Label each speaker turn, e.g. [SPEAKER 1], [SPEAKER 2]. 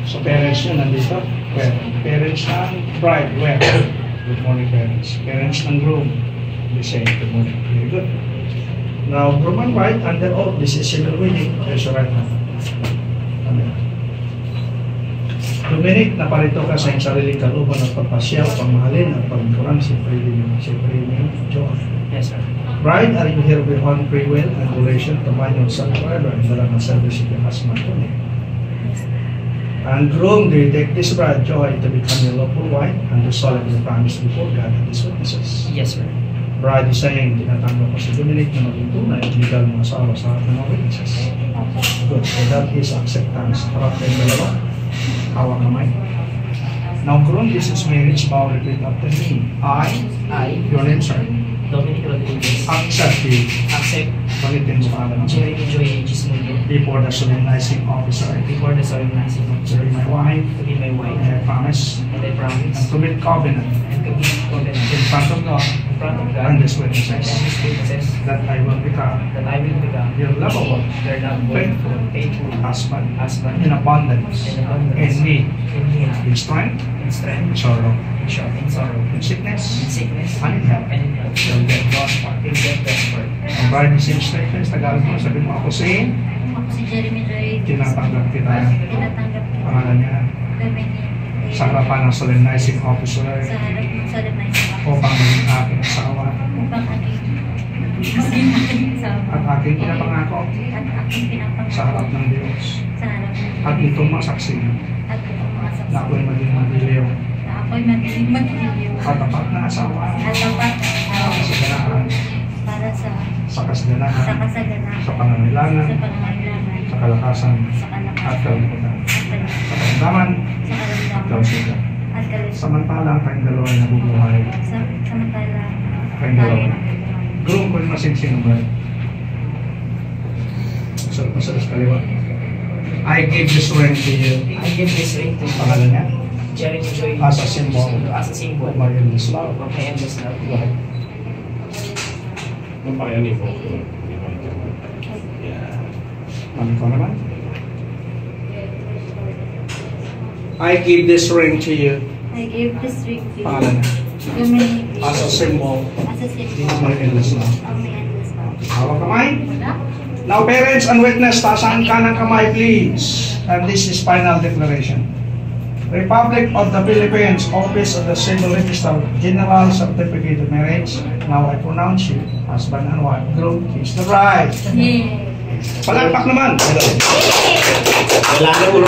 [SPEAKER 1] So parents nyo nandito. Parents ng bride, where? Good morning parents. Parents ng groom, the same. Good morning. Very good. Now, groom and bride, under oath, this is civil wedding. There's your right hand. Amen. Dominic, naparito ka sa iyong sariling kalooban at pagpasyaw, pagmahalin at pagmurang si John.
[SPEAKER 2] Yes, sir.
[SPEAKER 1] Bride, are you here with one free will and duration to bind yourself forever in the love and service of your husband, Tony? And groom, do you take this bride, Joy, to become your lawful wife and to solemnly promise before God and His witnesses?
[SPEAKER 2] Yes, sir.
[SPEAKER 1] Bride is saying, tinatanggap ko si Dominic na maging tunay at legal mga asawa sa harap ng mga witnesses. Good. So that is acceptance. Harap kayong dalawa. Hawak kamay. Now, groom, this is marriage vow. Repeat after me. I, your name, sir.
[SPEAKER 2] Dominic Rodriguez.
[SPEAKER 1] Accept you.
[SPEAKER 2] Accept.
[SPEAKER 1] Balitin mo pangalan ng
[SPEAKER 2] Jeremy Joy Gismundo.
[SPEAKER 1] before the solemnizing officer.
[SPEAKER 2] Before the solemnizing
[SPEAKER 1] To be my wife.
[SPEAKER 2] to be my wife.
[SPEAKER 1] I promise.
[SPEAKER 2] And I promise.
[SPEAKER 1] And to make covenant
[SPEAKER 2] And to be covenant.
[SPEAKER 1] in front of God
[SPEAKER 2] In front of God.
[SPEAKER 1] and His
[SPEAKER 2] And
[SPEAKER 1] witnesses.
[SPEAKER 2] His witnesses.
[SPEAKER 1] That I will become
[SPEAKER 2] That I will become
[SPEAKER 1] your lovable
[SPEAKER 2] their lovable, faithful
[SPEAKER 1] husband
[SPEAKER 2] husband.
[SPEAKER 1] in abundance.
[SPEAKER 2] In abundance.
[SPEAKER 1] In need.
[SPEAKER 2] In need.
[SPEAKER 1] In strength.
[SPEAKER 2] In strength.
[SPEAKER 1] In sorrow.
[SPEAKER 2] In sorrow.
[SPEAKER 1] In sickness.
[SPEAKER 2] In sickness.
[SPEAKER 1] And in health.
[SPEAKER 2] And in health.
[SPEAKER 1] You'll get God's part.
[SPEAKER 2] In get God's word.
[SPEAKER 1] Ang bride is in statements. Tagalog mo. Sabi mo ako si
[SPEAKER 3] Ako si Jeremy Joy.
[SPEAKER 1] tinatanggap kita.
[SPEAKER 3] Tinatanggap ko
[SPEAKER 1] Pangalan niya.
[SPEAKER 3] Dominic.
[SPEAKER 1] Sa harapan ng solemnizing officer.
[SPEAKER 3] Sa harap ng solemnizing officer.
[SPEAKER 1] Upang maging aking asawa.
[SPEAKER 3] Upang maging aking asawa.
[SPEAKER 1] At aking pinapangako.
[SPEAKER 3] At aking pinapangako.
[SPEAKER 1] Sa harap ng Diyos.
[SPEAKER 3] Sa harap ng Diyos.
[SPEAKER 1] At itong masaksi.
[SPEAKER 3] At itong mga saksi.
[SPEAKER 1] Na ako'y maging magiliw.
[SPEAKER 3] Na ako'y maging magiliw.
[SPEAKER 1] At tapat na asawa.
[SPEAKER 3] At tapat na asawa.
[SPEAKER 1] Sa ganaan.
[SPEAKER 3] Para sa
[SPEAKER 1] Kasaganahan.
[SPEAKER 3] kasaganahan.
[SPEAKER 1] Sa pangangailangan.
[SPEAKER 3] Sa pangangailangan.
[SPEAKER 1] Sa kalakasan.
[SPEAKER 3] Sa kalakasan.
[SPEAKER 1] At kalungkutan.
[SPEAKER 3] At
[SPEAKER 1] Sa
[SPEAKER 3] kalakasan.
[SPEAKER 1] karamdaman.
[SPEAKER 3] Sa
[SPEAKER 1] At
[SPEAKER 3] karamdaman.
[SPEAKER 1] kausikan.
[SPEAKER 3] At kalusugan.
[SPEAKER 1] Samantalang kayong dalawa ay nabubuhay.
[SPEAKER 3] Samantala.
[SPEAKER 1] Kayong dalawa. Groom ko yung masinsino ba? Sa kaliwa. I give this ring to you.
[SPEAKER 2] I give this ring to
[SPEAKER 1] Pangalan niya.
[SPEAKER 2] Jeremy Joy
[SPEAKER 1] As a symbol.
[SPEAKER 2] As a symbol
[SPEAKER 1] Of my endless love.
[SPEAKER 2] of my endless love.
[SPEAKER 1] Go ahead.
[SPEAKER 4] Mapayanin po.
[SPEAKER 1] Mami ko naman. I give this ring to you.
[SPEAKER 3] I give this ring to you.
[SPEAKER 1] Pangalan niya.
[SPEAKER 3] Dominic.
[SPEAKER 1] As a symbol
[SPEAKER 3] As a symbol
[SPEAKER 1] of my endless love.
[SPEAKER 3] of my endless love.
[SPEAKER 1] Hawak kamay.
[SPEAKER 3] Wala?
[SPEAKER 1] Now, parents and witness, tasan ka ng kamay, please. And this is final declaration. Republic of the Philippines, Office of the Civil Register, General Certificate of Marriage. Now I pronounce you husband and wife. Groom, kiss the bride.
[SPEAKER 3] Yeah.
[SPEAKER 1] Palakpak naman.
[SPEAKER 4] Wala na ulo